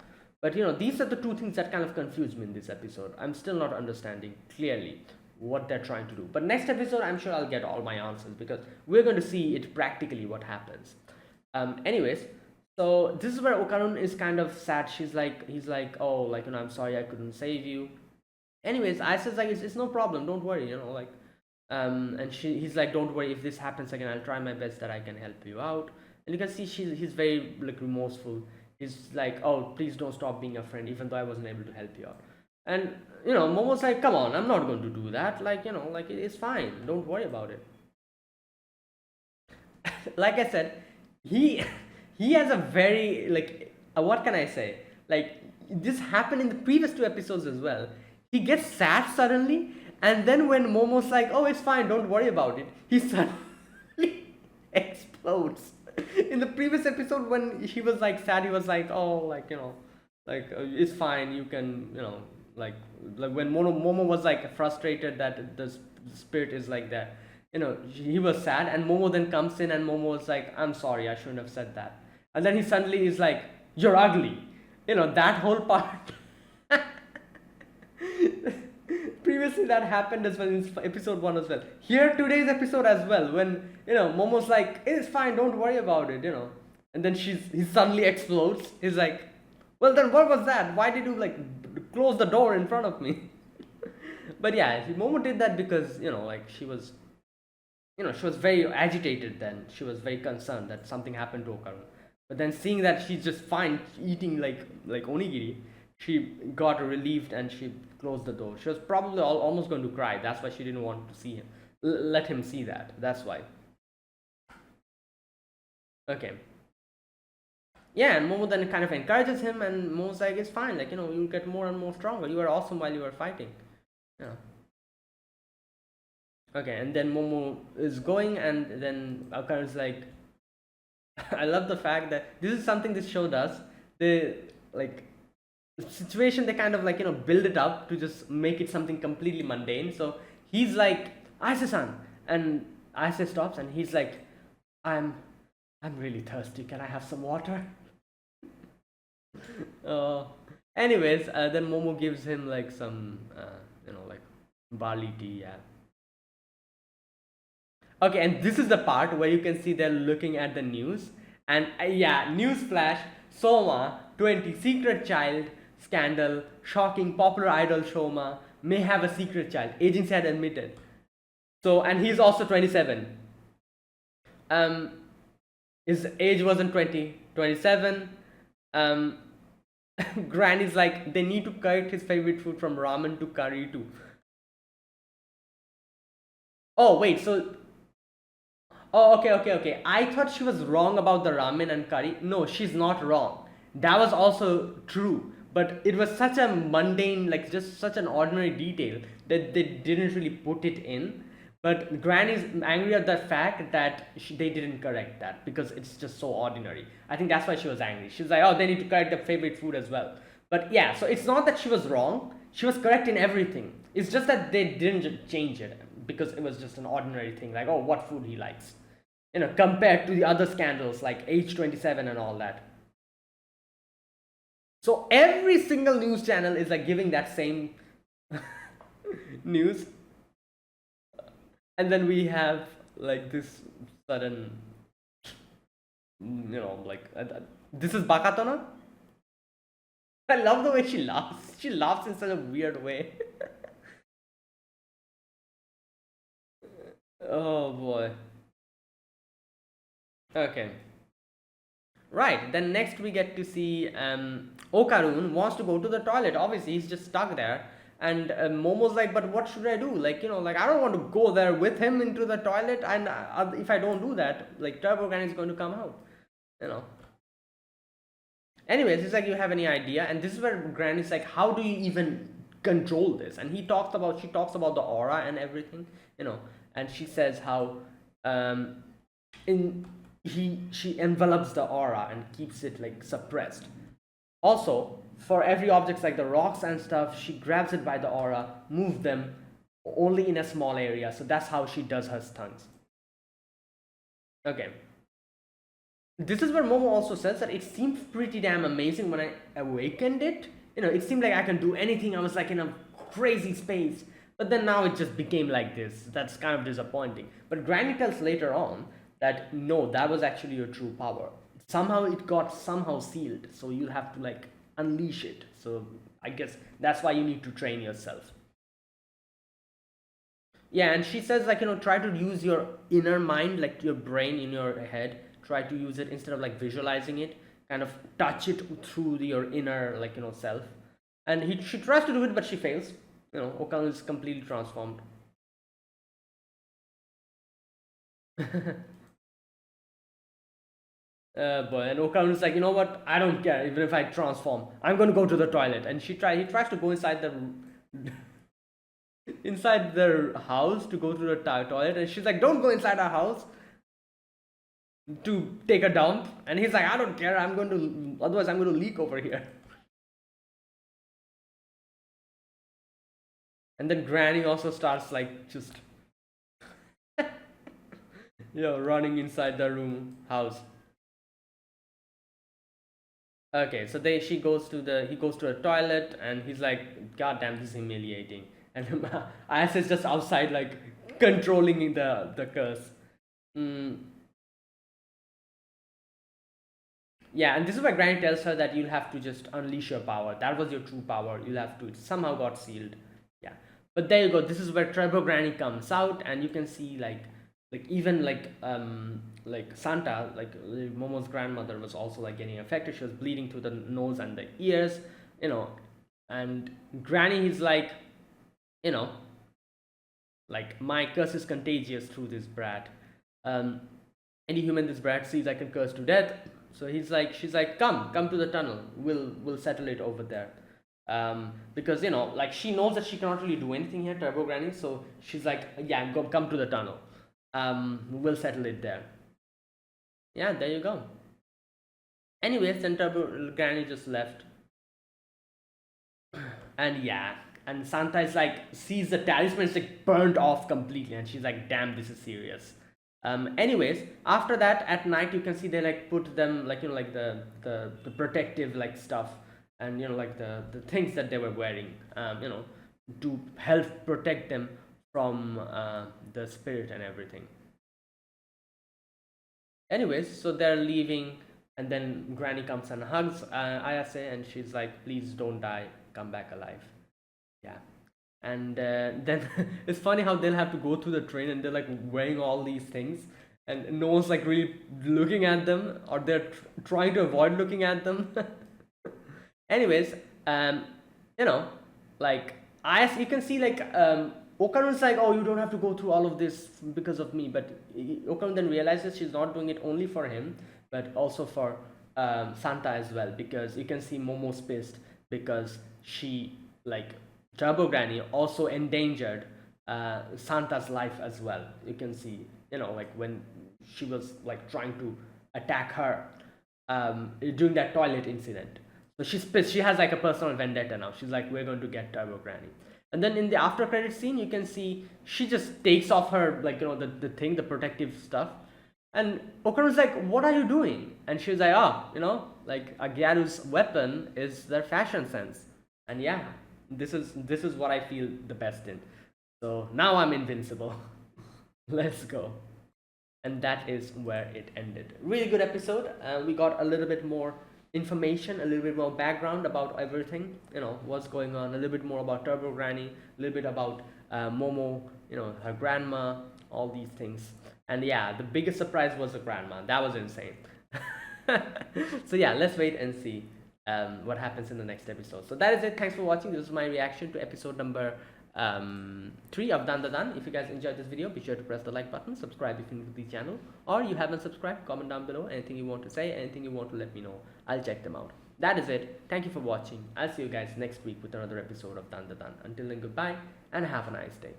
S1: But these are the two things that kind of confuse me in this episode. I'm still not understanding clearly what they're trying to do. But next episode, I'm sure I'll get all my answers because we're going to see it practically what happens. Anyways, so this is where Okarun is kind of sad. He's like, oh, like, I'm sorry I couldn't save you. Anyways, Aisa's like, it's no problem. Don't worry, and he's like, don't worry, if this happens again, I'll try my best that I can help you out. And you can see he's very like remorseful. He's like, oh, please don't stop being a friend, even though I wasn't able to help you out. And Momo's like, come on, I'm not going to do that. Like, like it's fine. Don't worry about it. Like I said, he has a very like what can I say? Like this happened in the previous two episodes as well. He gets sad suddenly, and then when Momo's like, oh, it's fine, don't worry about it, he suddenly explodes. In the previous episode when he was like sad, he was like, oh, like it's fine, you can like when Momo was like frustrated that the spirit is like that, he was sad, and Momo then comes in and Momo was like, I'm sorry, I shouldn't have said that. And then he suddenly is like, you're ugly, that whole part. Previously that happened as well in episode 1 as well. Here today's episode as well, when Momo's like, it's fine, don't worry about it, and then he suddenly explodes. He's like, well then what was that? Why did you like close the door in front of me? But yeah, Momo did that because like she was very agitated then. She was very concerned that something happened to Okarun. But then seeing that she's just fine eating like onigiri, she got relieved and she closed the door. She was probably almost going to cry. That's why she didn't want to see him. Let him see that. That's why. Okay. Yeah, and Momo then kind of encourages him, and Momo's like, it's fine. Like, you'll get more and more stronger. You were awesome while you were fighting. Yeah. Okay, and then Momo is going, and then Okarun's like, I love the fact that this is something this show does. They like the situation, they kind of like build it up to just make it something completely mundane. So he's like, Aisa-san, and Aisa stops and he's like, I'm really thirsty, can I have some water? Anyways, then Momo gives him like some like barley tea. Yeah. Okay, and this is the part where you can see they're looking at the news, and yeah, newsflash, Soma 20 secret child scandal, shocking popular idol Shoma may have a secret child. Agency had admitted. So, and he's also 27. Um, his age wasn't 20, 27. Um, Granny's like, they need to correct his favorite food from ramen to curry too. Oh, wait, so. Oh, okay. I thought she was wrong about the ramen and curry. No, she's not wrong. That was also true. But it was such a mundane, like just such an ordinary detail that they didn't really put it in. But Granny's angry at the fact that they didn't correct that because it's just so ordinary. I think that's why she was angry. She was like, oh, they need to correct the favorite food as well. But yeah, so it's not that she was wrong. She was correct in everything. It's just that they didn't change it because it was just an ordinary thing. Like, oh, what food he likes. Compared to the other scandals like H27 and all that. So every single news channel is like giving that same news. And then we have like this sudden, this is Bakatona. I love the way she laughs. She laughs in such a weird way. Oh boy. Okay. Right, then next we get to see Okarun wants to go to the toilet. Obviously, he's just stuck there. And Momo's like, but what should I do? I don't want to go there with him into the toilet. And if I don't do that, like, Turbo Granny is going to come out. You know. Anyways, it's like, you have any idea? And this is where Granny's like, how do you even control this? And she talks about the aura and everything, And she says how she envelops the aura and keeps it like suppressed. Also, for every objects like the rocks and stuff, she grabs it by the aura, moves them only in a small area. So that's how she does her stunts. Okay. This is where Momo also says that it seemed pretty damn amazing when I awakened it. It seemed like I can do anything. I was like in a crazy space. But then now it just became like this. That's kind of disappointing. But Granny tells later on that no, that was actually your true power. Somehow it got sealed. So you'll have to like unleash it. So I guess that's why you need to train yourself. Yeah, and she says like, try to use your inner mind, like your brain in your head. Try to use it instead of like visualizing it. Kind of touch it through your inner self. And she tries to do it, but she fails. Okan is completely transformed. Boy, and Okan is like, you know what? I don't care. Even if I transform, I'm going to go to the toilet. And he tries to go inside their house to go to the toilet, and she's like, don't go inside our house to take a dump. And he's like, I don't care. Otherwise I'm going to leak over here. And then Granny also starts like just running inside the house. Okay, so he goes to a toilet, and he's like, God damn, this is humiliating. And Ayase is just outside like controlling the curse. Yeah, and this is why Granny tells her that you'll have to just unleash your power. That was your true power. You'll have to. It somehow got sealed. Yeah, but there you go. This is where Turbo Granny comes out, and you can see like even like Santa, like Momo's grandmother, was also like getting affected. She was bleeding through the nose and the ears, and Granny is like, like, my curse is contagious through this brat. Any human this brat sees, I can curse to death. So she's like, come to the tunnel. We'll settle it over there. Because like, she knows that she cannot really do anything here, Turbo Granny. So she's like, yeah, come to the tunnel. We'll settle it there. Yeah, there you go. Anyways, then Turbo Granny just left. And yeah, and Santa is like, sees the talisman, it's like burnt off completely, and she's like, damn, this is serious. Anyways, after that, at night you can see they like put them like, like the protective like stuff, and like the things that they were wearing, to help protect them from the spirit and everything. Anyways, so they're leaving And then Granny comes and hugs Ayase, and she's like, "Please don't die, come back alive." Yeah. And then it's funny how they'll have to go through the train and they're like wearing all these things, and no one's like really looking at them, or they're trying to avoid looking at them. Anyways, um, you know, like as you can see, like Okarun's like, oh, you don't have to go through all of this because of me. But Okarun then realizes she's not doing it only for him, but also for Santa as well, because you can see Momo's pissed because she, like, Turbo Granny also endangered Santa's life as well. You can see, like when she was like trying to attack her during that toilet incident. So she's pissed. She has like a personal vendetta now. She's like, we're going to get Turbo Granny. And then in the after credit scene, you can see she just takes off her, like, the thing, the protective stuff. And Okaru's like, what are you doing? And she's like, like a Gyaru's weapon is their fashion sense. And yeah, this is what I feel the best in. So now I'm invincible. Let's go. And that is where it ended. Really good episode. We got a little bit more information, a little bit more background about everything, what's going on, a little bit more about Turbo Granny, a little bit about Momo, her grandma, all these things. And yeah, the biggest surprise was the grandma. That was insane. So yeah, let's wait and see what happens in the next episode. So that is it. Thanks for watching. This is my reaction to episode number 3 of Dandadan. If you guys enjoyed this video, be sure to press the like button, subscribe if you're new to the channel, or you haven't subscribed, comment down below anything you want to say, anything you want to let me know. I'll check them out. That is it. Thank you for watching. I'll see you guys next week with another episode of Dandadan. Until then, goodbye and have a nice day.